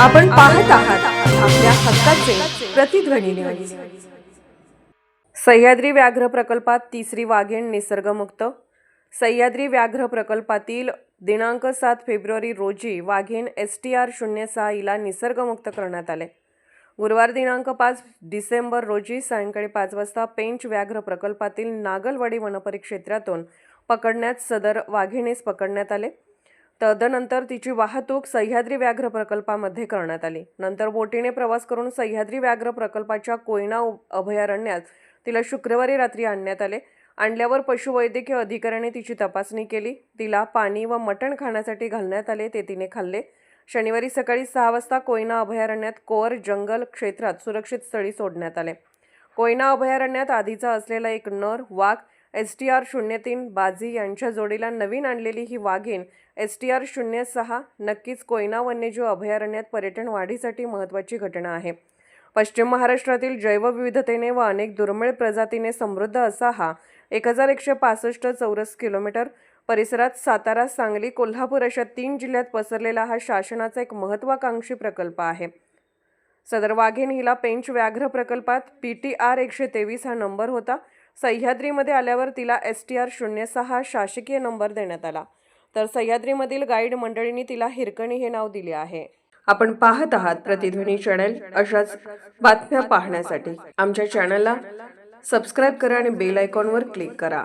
आपण पाहत आहात आपल्या हक्काचे प्रतिध्वनी न्यूज। सह्याद्री व्याघ्र प्रकल्पात तिसरी वाघीण निसर्गमुक्त। सह्याद्री व्याघ्र प्रकल्पातील दिनांक 7 फेब्रुवारी रोजी वाघीण STR-06 हिला निसर्गमुक्त करण्यात आले। गुरुवार दिनांक 5 डिसेंबर रोजी सायंकाळी 5 वाजता पेंच व्याघ्र प्रकल्पातील नागलवाडी वनपरिक्षेत्रातून पकडण्यात सदर वाघिणीस पकडण्यात आले। तदनंतर तिची वाहतूक सह्याद्री व्याघ्र प्रकल्पामध्ये करण्यात आली। नंतर बोटीने प्रवास करून सह्याद्री व्याघ्र प्रकल्पाच्या कोयना अभयारण्यात तिला शुक्रवारी रात्री आणण्यात आले। आणल्यावर पशुवैद्यकीय अधिकाऱ्याने तिची तपासणी केली। तिला पाणी व मटण खाण्यासाठी घालण्यात आले, ते तिने खाल्ले। शनिवारी सकाळी 6 वाजता कोयना अभयारण्यात कोअर जंगल क्षेत्रात सुरक्षित स्थळी सोडण्यात आले। कोयना अभयारण्यात आधीचा असलेला एक नर वाघ STR-03 बाजी यांच्या जोडीला नवीन आणलेली ही वाघीण STR-06 नक्कीच कोयना वन्यजीव अभयारण्यात पर्यटन वाढीसाठी महत्त्वाची घटना आहे। पश्चिम महाराष्ट्रातील जैवविविधतेने व अनेक दुर्मिळ प्रजातीने समृद्ध असा हा 1165 चौरस किलोमीटर परिसरात सातारा, सांगली, कोल्हापूर अशा 3 जिल्ह्यात पसरलेला हा शासनाचा एक महत्त्वाकांक्षी प्रकल्प आहे। सदर वाघीण हिला पेंच व्याघ्र प्रकल्पात PTR 123 हा नंबर होता। सह्याद्रीमध्ये आल्यावर तिला STR-06 शासकीय नंबर देण्यात आला, तर सह्याद्रीमधील गाईड मंडळींनी तिला हिरकणी हे नाव दिले आहे। आपण पाहत आहात प्रतिध्वनी चॅनल। अशाच बातम्या पाहण्यासाठी आमच्या चॅनलला सबस्क्राईब करा आणि बेल आयकॉनवर क्लिक करा।